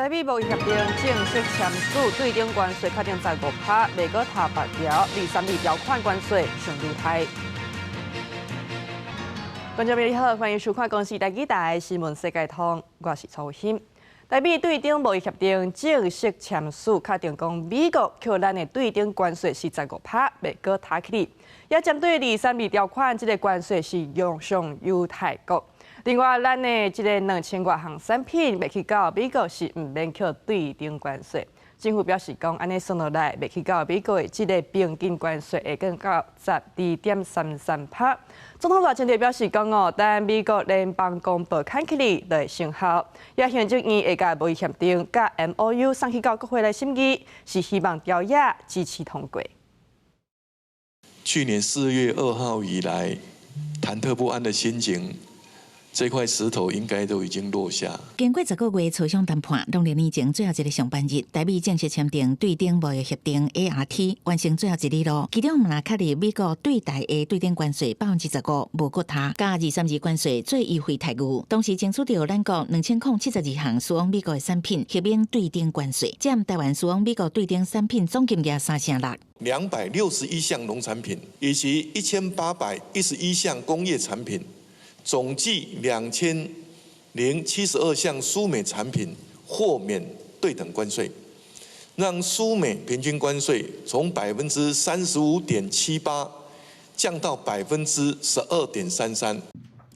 台美贸易协定正式签署，对顶关税确定15%，未过查白条，第3条款关税上犹太。观众朋友你好，欢迎收看公视第2台新闻世界通，我是曹欣。台美对顶贸易协定正式签署，确定讲美国扣咱的对顶关税是15%，未过查起哩。也针对第3条款，这个关税是用上犹太国。另外，咱的这个2000多项产品卖去到美国是唔免扣对顶关税。政府表示讲，安尼算落来，卖去到美国的这个平均关税会更到12.33%。总统大前提表示讲哦，但美国联邦公布看起来就会生效，也行政院会甲贸易协定甲 MOU 送去到国会来审议，是希望调野支持通过。去年4月2号以来，忐忑不安的心情。这块石头应该都已经落下。经过10个月磋商谈判，2020年前最后一个上班日，台美正式签订对顶贸易协定 ART， 完成最后一里路。其中嘛确立美国对台的对顶关税15%无国他，加232关税最优惠待遇。同时争取到咱国2072项输往美国的产品合并对顶关税，占台湾输往美国对顶产品总金额3%。261项农产品以及1811项工业产品。总计2072项输美产品豁免对等关税，让输美平均关税从35.78%降到12.33%。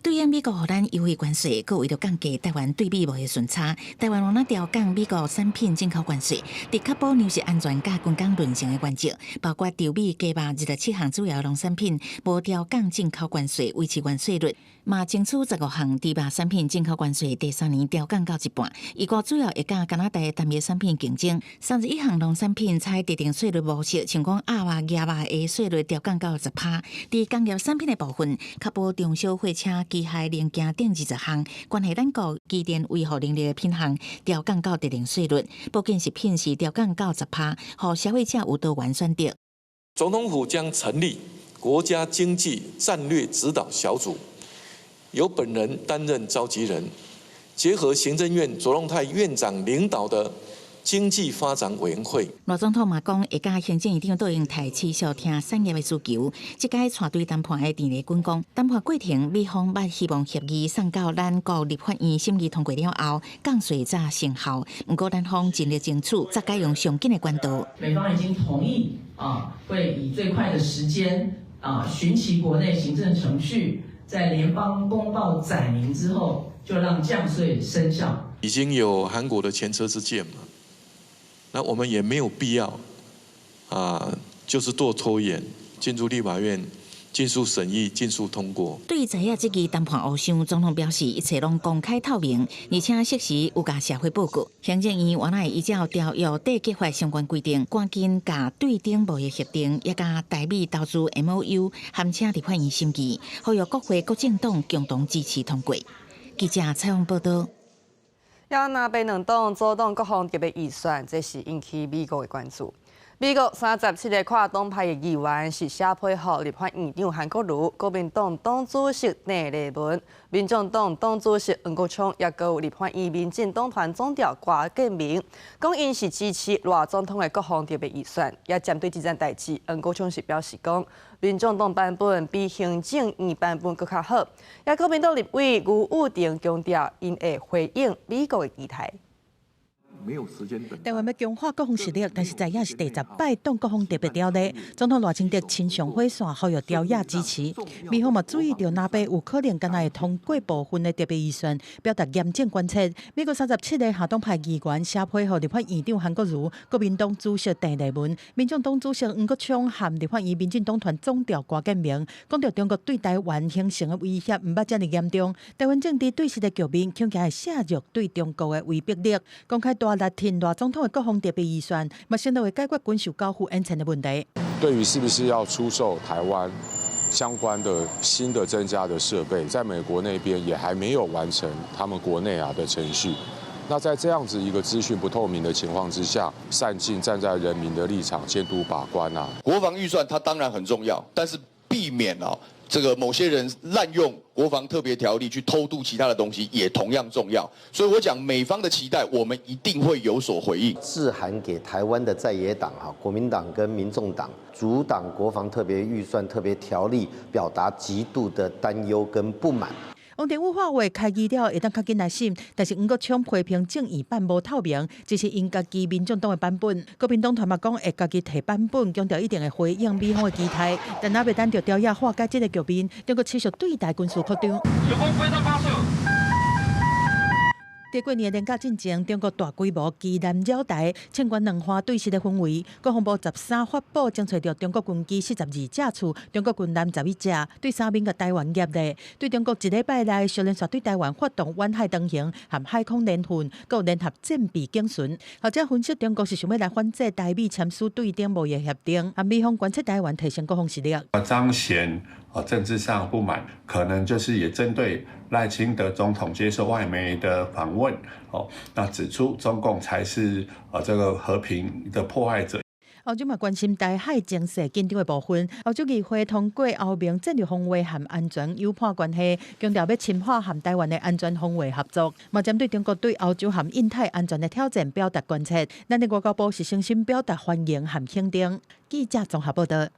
对应美国予咱优惠关税，佮为了降低台湾对美贸易顺差，台湾往那调降美国产品进口关税，伫确保粮食安全甲军工论成的原则，包括稻米、鸡肉27项主要农产品无调降进口关税，维持原税率。嘛争取15项猪肉产品进口关税第3年调降到1半，伊个主要会甲加拿大的单一产品竞争。31项农产品采特定税率模式，像讲鸭肉、鸭肉的税率调降到10%。伫工业产品的部分，确保中小货车、机械零件等20项，关系咱国机电维护能力的品项调降到特定税率，保健食品是调降到10%，互消费者有多元选择。总统府将成立国家经济战略指导小组。由本人担任召集人，结合行政院卓荣泰院长领导的经济发展委员会。罗总统嘛讲，会甲行政院长倒用台持续听产业的需求，即届带队谈判的电力军工谈判过程，美方捌希望协议送到咱国立法院审议通过了后，降税早生效。不过咱方尽力争取，再改用上紧的管道。美方已经同意会以最快的时间循其国内行政程序。在联邦公报载明之后，就让降税生效。已经有韩国的前车之鉴嘛，那我们也没有必要就是多拖延，进入立法院，尽速审议，尽速通过。对于知影这支谈判黑箱，总统表示一切拢公开透明，而且适时有甲社会报告。行政院原来依照条约缔结法相关规定，赶紧甲对顶贸易协定，也甲台美投资 MOU 函请立法院审议，呼吁国会各政党共同支持通过。记者采访报道。也那边两党阻挡各方特别预算，这是引起美国的关注。美国37个跨党派的议员是写配合立法院长韩国瑜、国民党党主席郑丽文、民众党党主席黄国昌，也有立法院民进党团总调郭建明，讲因是支持赖总统的各项特别预算。也针对这件代志，黄国昌是表示讲，民众党版本比行政院版本更较好。也国民党立委余武定强调，因会回应美国的期待。没有时间等。台湾要强化国防实力，但是知影是第10摆党国防特别条例，总统赖清德亲上火线，呼吁朝野支持。美方嘛注意到那边有可能敢若会通过部分的特别预算，表达严正关切。美国37个下党派议员写配合立法院长韩国瑜、国民党主席郑丽文、民众党主席黄国昌和立法院民进党团总调郭建明，讲到中国对台湾形成的威胁唔捌这么严重，台湾政治对峙的局面恐惊会削弱对中国的威逼力，公开大力挺赖总统的各项特别预算，嘛先到会解决军事交付延长的问题。对于是不是要出售台湾相关的新的增加的设备，在美国那边也还没有完成他们国内的程序。那在这样子一个资讯不透明的情况之下，善尽站在人民的立场监督把关国防预算它当然很重要，但是避免这个某些人滥用国防特别条例去偷渡其他的东西，也同样重要。所以我讲美方的期待，我们一定会有所回应。致函给台湾的在野党国民党跟民众党，阻挡国防特别预算特别条例，表达极度的担忧跟不满。王定宇话话开议了，会当较紧来审，但是毋过抢批评正义版无透明，这是因家己民众党的版本。国民党团嘛讲会家己提版本，强调一定会回应美方的期待，但也袂等着调野化解这个局面，中国持续对待军事扩张。在过年的年假进前，中国大规模机南绕台，千关两花对峙的氛围。国防部13发布，侦找到中国军机42架次，中国军舰11架，对三面个台湾业内，对中国一礼拜内小连续对台湾发动远海登行和海空联训，佮联合战备警巡。学者分析，中国是想要来反制台美签署对等贸易协定，和美方观测台湾提升国防实力。彰显政治上不满，可能就是也针对赖清德总统接受外媒的访问，那指出中共才是这个和平的破坏者。欧洲嘛关心台海情势紧张的部分，欧洲议会通过欧盟战略防卫和安全友伴关系，强调要深化和台湾的安全防卫合作，嘛针对中国对欧洲和印太安全的挑战表达关切。咱的外交部是诚心表达欢迎和肯定。记者综合报道。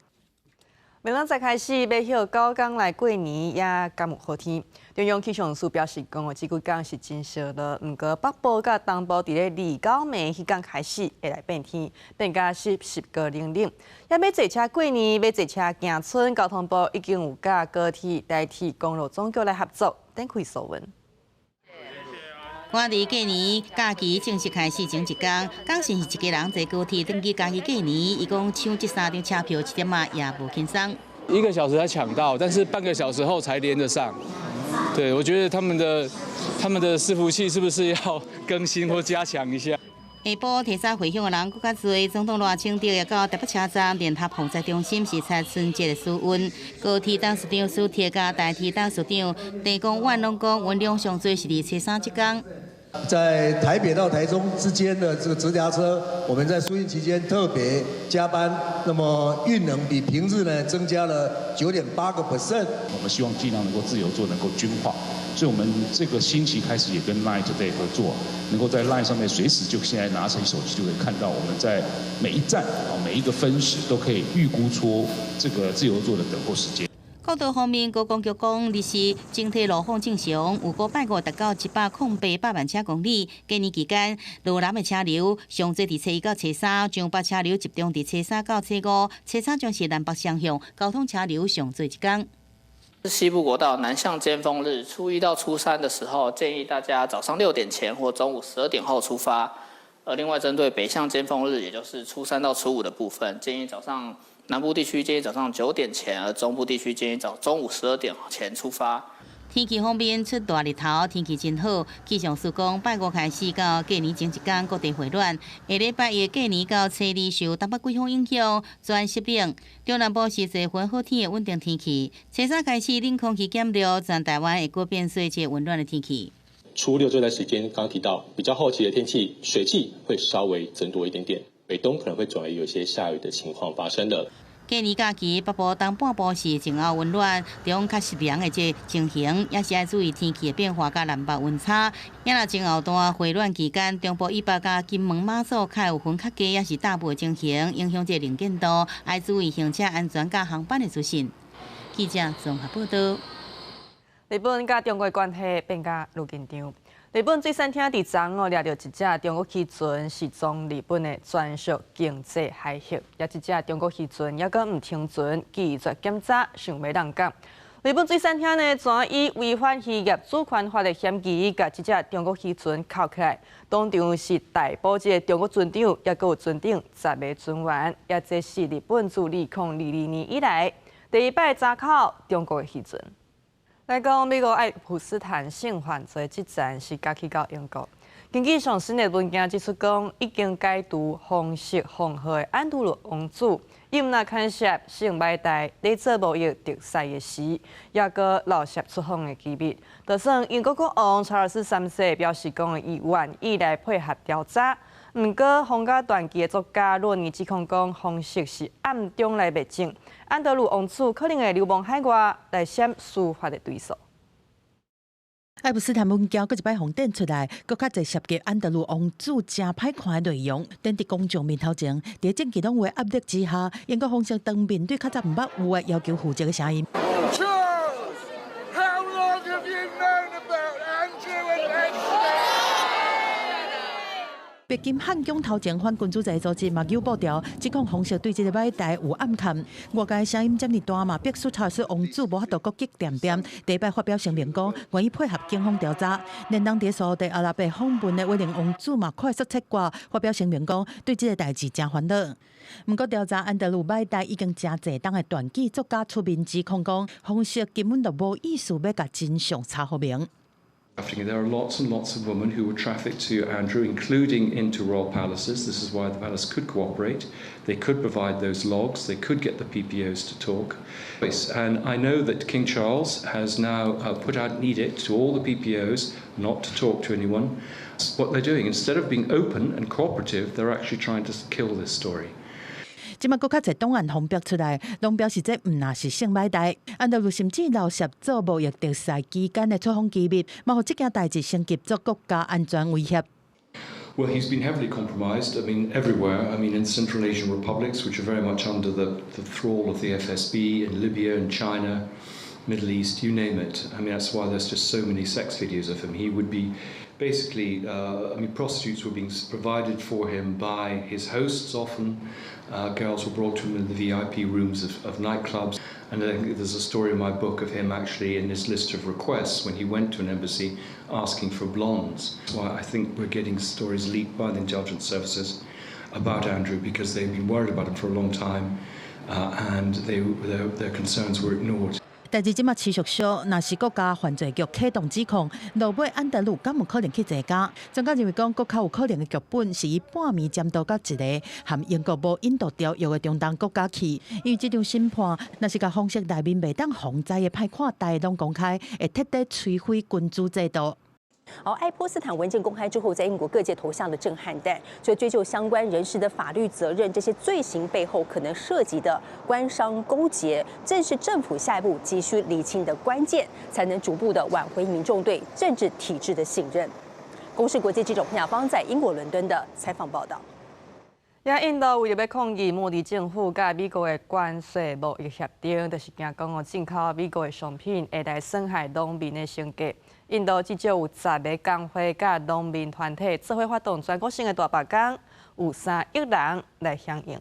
明仔载开始，要休9天来过年，也敢有好天。中央气象署表示讲，这几天是真热了，不过北部甲东部伫咧2、9暝迄天开始会来变天，变甲湿个冷冷。也要坐车过年，要坐车行村，交通部已经有甲高铁、台铁、公路总局来合作，展开所闻。我伫过年假期正式开始前一天，港线是一家人坐高铁登记假期过年，伊讲抢这3张车票一点仔也无轻松。1个小时才抢到，但是半个小时后才连得上。对，我觉得他们的伺服器是不是要更新或加强一下？下晡提早回乡的人更较多，总统赖清德也到台北车站联合防灾中心视察春节的水温。高铁董事长苏铁甲台铁董事长陈公万拢讲，运量上最是伫初3这天。在台北到台中之间的这个直辖车，我们在疏运期间特别加班，那么运能比平日呢增加了9.8%。我们希望尽量能够自由做，能够均化。所以我们这个星期开始也跟 Line Today 合作，能够在 Line 上面随时就现在拿起手机就可以看到我们在每一站每一个分时都可以预估出这个自由座的等候时间。国道方面，高公局讲，日时整体路况正常，有580达到108万车公里。过年期间，路南的车流上侪伫初1到初3，上北车流集中伫初3到初5，初3将是南北双向交通车流上侪一天。西部国道南向尖峰日，初1到初3的时候，建议大家早上6点前或中午12点后出发。另外针对北向尖峰日，也就是初3到初5的部分，建议早上。南部地区建议早上9点前，而中部地区建议中午12点前出发。天气方面，出大日头，天气真好。气象署讲，拜5开始到过年前一天，各地回暖。下礼拜1过年到初2受东北季风影响，转湿冷。中南部是多云好天的稳定天气。初3开始冷空气减弱，全台湾会过变水且温暖的天气。初6这段时间，刚提到比较后期的天气，水汽会稍微增多一点点。北东可能会转为有些下雨的情况发生的。过年假期，北部东半部是晴后温暖，中较湿凉的这情形，也是要注意天气的变化，甲南北温差。也若晴后段回暖期间，中部以北甲金门、马祖较有云较低，也是大雾的情形，影响这能见度，要注意行车安全甲航班的资讯。记者综合报道。日本甲中国关系变甲愈紧张。日本水产厅伫昨掠到一只中国渔船，是从日本的专属经济海域。也一只中国渔船也阁唔停船，拒绝检查，想要让港。日本水产厅呢，全以违反渔业主权法的嫌疑，甲这只中国渔船铐起来。当场是逮捕这中国船长，也阁有船长10个船员。也这是日本自2022年以来第一摆查扣中国的渔船。来讲，美国爱普斯坦性犯罪这站是加去到英国。根据上新的文件指出，讲已经解除红色红号的安杜鲁王子，因那牵涉性买贷、在做贸易特赛的时，也个漏涉出访的机密。就算英国国王查尔斯3世表示讲的意愿，意来配合调查。不过，皇家传记的作家罗尼指控讲，方式是暗中来卖证，安德鲁王储可能会流亡海外来闪司法的追诉。爱普斯坦文件搁一摆红点出来，搁较侪涉及安德鲁王储真歹看的内容。等伫公众面头前，伫政治党话压力之下，英国方式当面对较早唔捌有的要求负责的声音。北京汉江头前反君主制组织嘛有报道，指控方式对这个买台有暗砍。外界声音这么大嘛，逼使查尔斯王储无法度国际点点。第一摆发表声明讲，愿意配合警方调查。连当伫沙特阿拉伯访问的威廉王储嘛快速撤挂，发表声明讲，对这个代志真烦恼。不过调查安德鲁买台已经真侪党的传记作家出面指控讲，方式根本就无意思要甲真相查好明。There are lots and lots of women who were trafficked to Andrew, including into royal palaces. This is why the palace could cooperate. They could provide those logs. They could get the PPOs to talk. And I know that King Charles has now put out an edict to all the PPOs not to talk to anyone. What they're doing, instead of being open and cooperative, they're actually trying to kill this story. 即马搁较侪档案风逼出来，拢表示这毋那是性买台。安德鲁甚至留涉做贸易特使期间的出访机密，嘛互即件代志升级作国家安全威胁。Well, he's been heavily compromised. I mean, everywhere. I mean, in Central Asian republics, which are very much under the thrall of the FSB, in Libya and China, Middle East, you name it. I mean, that's why there's just so many sex videos of him. He would be basically, I mean, prostitutes were being provided for him by his hosts often. Girls were brought to him in the VIP rooms of nightclubs. And I think there's a story in my book of him actually in his list of requests when he went to an embassy asking for blondes. That's why I think we're getting stories leaked by the intelligence services about Andrew because they've been worried about him for a long time and their concerns were ignored. 但是即马持续说，若是国家犯罪局启动指控，落尾安德鲁敢有可能去坐监？专家认为讲，国较有可能的剧本是以半暝监督到一个含英国无印度条约的中东国家去，因为这场审判，若是甲方式内面袂当防灾的歹看台拢公开，会彻底摧毁君主制度。爱泼斯坦文件公开之后，在英国各界投下了震撼弹，就追究相关人士的法律责任，这些罪行背后可能涉及的官商勾结，正是政府下一步急需厘清的关键，才能逐步的挽回民众对政治体制的信任。公视国际记者彭雅芳在英国伦敦的采访报道。印度为了要抗议莫迪政府甲美国的关税贸易协定，就是惊讲进口美国的商品会来损害农民的生计。印度至少有10个工会甲农民团体做伙发动全国性的大罢工，有3亿人来响应。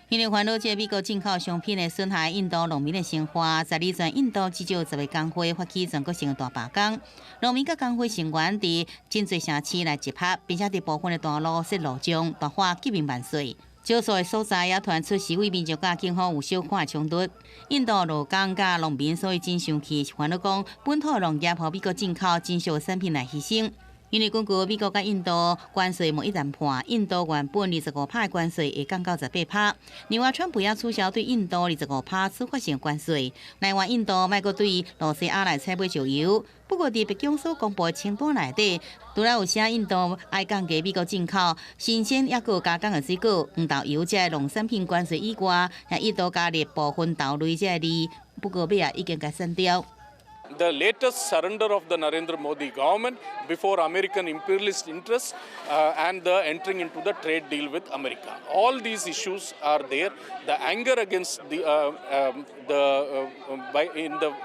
因为烦恼这美国进口商品的损害印度农民的生活，12全印度至少10个工会发起全国性的大罢工。农民甲工会成员伫真侪城市来集合，并且伫部分的道路设路障，大喊革命万岁。少数的所在也传出示威民众甲警方有小可的冲突。印度劳工甲农民所以真生气，烦恼讲本土农业和美国进口真少产品来牺牲。因为根据美国甲印度关税贸易谈判，印度原本25%的关税会降到18%。另外，川普也取消对印度25%处罚性关税，来往印度莫阁对罗西亚来采买石油。不过，伫北京所公布的清单内底，除了有写印度爱降低美国进口新鲜也有加工的水果、黄豆油这农产品关税以外，也一度加入部分豆类这字，不过尾已经甲删掉。The latest surrender of the Narendra Modi government before American imperialist interests and the entering into the trade deal with America. All these issues are there. The anger against in the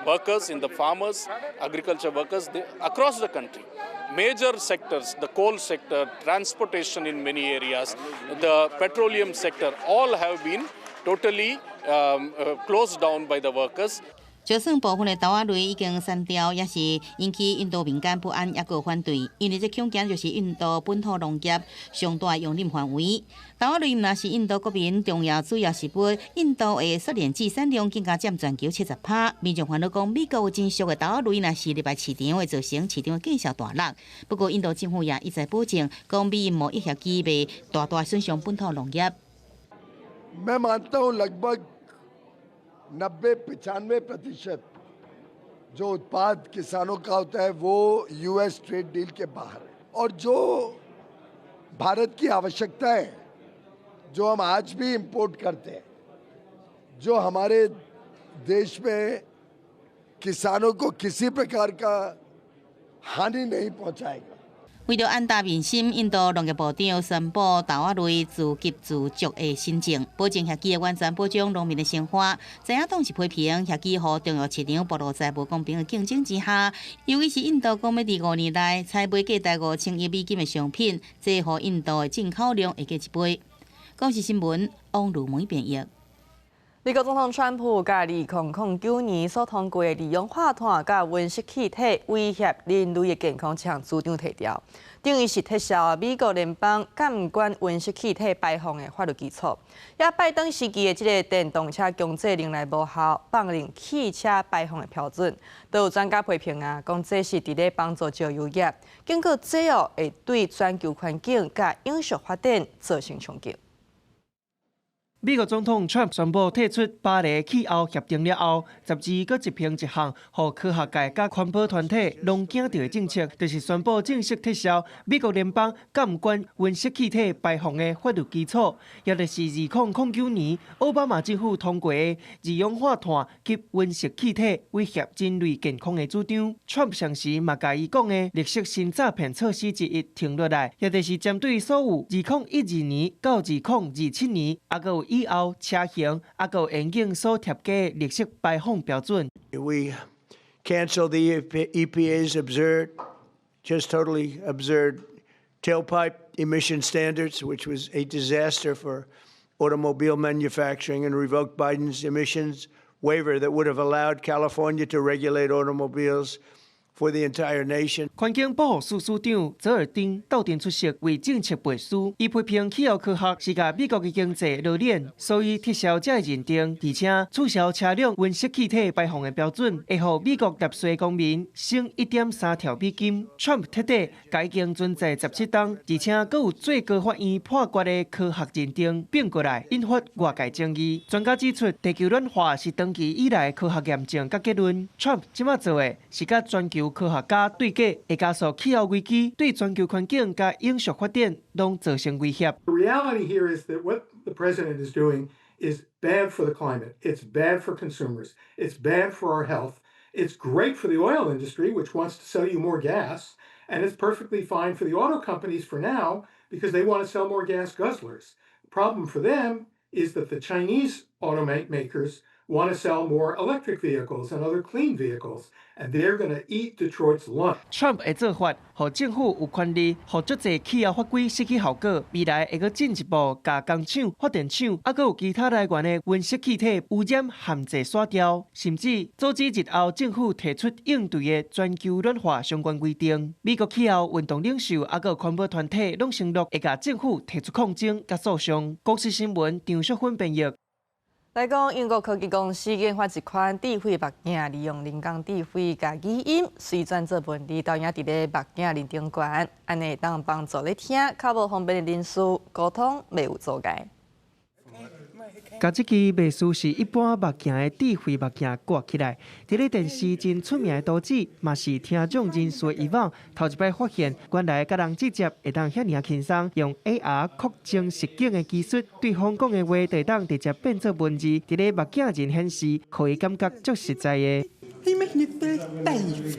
workers, in the farmers, agriculture workers across the country. Major sectors, the coal sector, transportation in many areas, the petroleum sector, all have been totally closed down by the workers. 就算部分的豆仔类已经删掉，也是引起印度民间不安，也有反对。因为这恐惊就是印度本土农业上大用林范围。豆仔类若是印度国民重要主要食品，印度的石莲子产量更加占全球70%。民众烦恼讲，美国有真俗的豆仔类，若是入来市场，会造成市场见效大落。不过，印度政府也一再保证，讲美贸易协议未大损伤本土农业。90-95% जो उत्पाद किसानों का होता है वो US trade deal के बाहर है और जो भारत की आवश्यकता है जो हम आज भी इंपोर्ट करते हैं, जो हमारे देश में किसानों को किसी प्रकार का हानि नहीं पहुंचाएगा。为了安达民心，印度农业部长宣布豆仔类自给自足的新政，保证协议的完全保障农民的生活。知影党是批评协议和中药市场暴露在不公平的竞争之下，尤其是印度讲要伫5年内采买价值5000亿美金的商品，这和印度的进口量会加1倍。公视新闻王如梅编译。美国总统川普甲2009年所通过的利用化碳甲温室气体威胁人类的健康这项主张提掉，等于是撤销美国联邦监管温室气体排放的法律基础。也拜登时期的这个电动车强制令来无效，放任汽车排放的标准，都有专家批评讲这是伫咧帮助石油业，经过这会对全球环境甲永续发展造成冲击。美国总统 Trump 宣布退出巴黎气候协定了后，杂志搁一篇一项，互科学界甲环保团体拢惊到的政策，就是宣布正式撤销美国联邦监管温室气体排放的法律基础，也就是2009年奥巴马政府通过的二氧化碳及温室气体威胁人类健康的主张。Trump 上时嘛甲伊讲的绿色新诈骗措施之一停落来，也就是针对所有2012年到2027年，还阁有以后车型还有环境所贴加的绿色排放标准。We cancel the EPA's absurd, just totally absurd tailpipe emission standards, which was a disaster for automobile manufacturing, and revoked Biden's emissions waiver that would have allowed California to regulate automobiles for the entire nation. 环境保护署署长泽尔丁斗阵出席为政策背书，伊批评气候科学是甲美国的经济落脸，所以撤销这认定，而且取消车辆温室气体排放的标准，会予美国纳税公民省1.3条美金。Trump 彻底甲已经存在17档，而且阁有最高法院判决的科学认定变过来，引发外界争议。专家指出，地球暖化是长期以来科学验证甲结论。Trump 即马做的是甲全球科学家对决，会加速气候危机对全球环境甲永续发展拢造成威胁。The reality here is that what the president is doing is bad for the climate. It's bad for consumers. It's bad for our health. It's great for the oil industry, which wants to sell you more gas, and it's perfectly fine for the auto companies for now because they want to sell more gas guzzlers. The problem for them is that the Chinese automakers want to sell more electric vehicles and other clean vehicles, and they're going to eat Detroit's lunch. Trump 的做法，予政府有权利，予足侪气候法规失去效果。未来会阁进一步，甲工厂、发电厂，还阁有其他来源的温室气体污染限制刷掉，甚至阻止日后政府提出应对的全球暖化相关规定。美国气候运动领袖，还阁环保团体拢承诺会甲政府提出抗争甲诉讼。国视新闻张淑芬编译。来讲，英国科技公司研发一款智慧目镜，利用人工智慧甲语音随转做文字，投影伫咧目镜面顶悬，安尼当帮助咧听较无方便的人士沟通，袂有阻碍。甲这支袂输是一般目镜的智慧目镜挂起来，伫咧电视真出名的图纸，嘛是听众人士的遗忘。头一摆发现，原来甲人直接会当遐尔轻松，用 AR 扩增实境的技术，对方讲的话，会当直接变做文字，伫咧目镜前显示，互伊感觉足实在的。He made it Dave.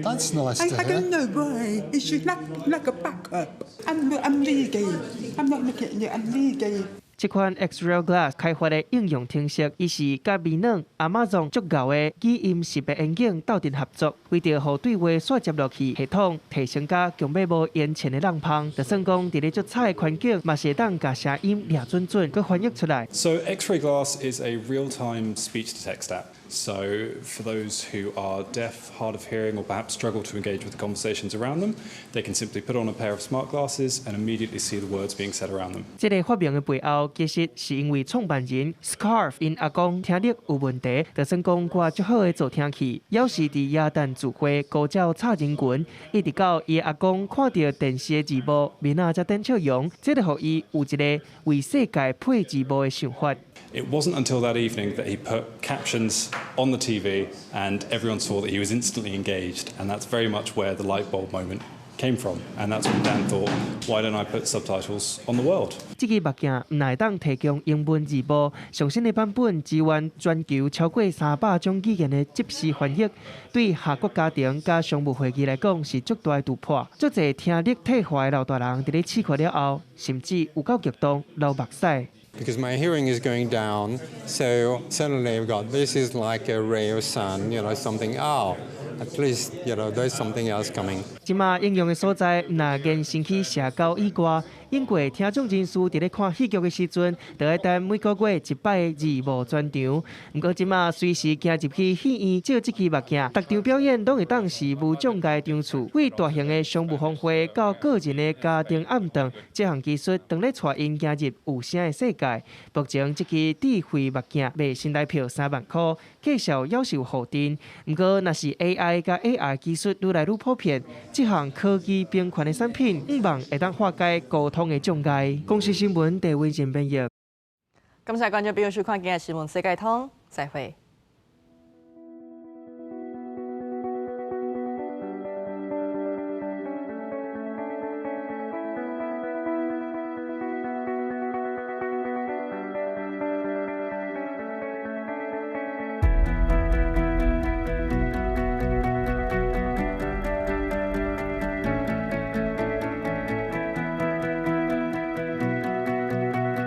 That's nice to I don't know why. It's just like a backup. I'm legal. I'm not looking at you. I'm legal. 这款 X-Ray Glass 开发的应用程式，伊是甲微软、Amazon 足够的语音识别眼镜斗阵合作，为着互对话线接落去系统提升甲强要无延前的浪芳，就算讲伫咧足差的环境，嘛是会当甲声音抓准准，佮翻译出来。So X-Ray Glass is a real-time speech-to-text app. So for those who are deaf, hard of hearing, or perhaps struggle to engage with the conversations around them, they can simply put on a pair of smart glasses and immediately see the words being said around them. 这个发明的背后，其实是因为创办人 Scarf 因阿公听力有问题，就算讲挂足好的助听器，要是伫耶诞聚会高照插人群，一直到伊阿公看到电视的字幕，面仔才等笑容，这就互伊有一个为世界配字幕的想法。It wasn't until that evening that he put captions on the TV and everyone saw that he was instantly engaged, and that's very much where the light bulb moment came from. And that's when Dan thought, why don't I put subtitles on the world? 这支物件唔乃当提供英文字幕，上新的版本支援全球超过300种语言的即时翻译，对下国家庭加商务会议来讲是足大的突破。足侪听力退化的老大人伫咧试过了后，甚至有够激动流目屎。 Because my hearing is going down, so suddenly I've got this is like a ray of sun, something. Oh, at least there's something else coming. 即马应用的所在，若言升起社交以外，英国听众人士伫咧看戏剧的时阵，就要等每个月一摆的字幕专场。不过即马随时行入去戏院借这支物件，逐场表演拢会当是无障碍场次，为大型的商务峰会到个人的家庭暗顿，这项技术当咧带因行入有声的世界。目前这支智慧物件卖新台票3万块，继续夭寿后阵。不过若是 AI 加 AR 技术愈来愈普遍，这项科技并款的产品，希望会当化解沟通的障碍。公司新闻，戴伟健编译。感谢观众朋友收看今日新闻世界通，再会。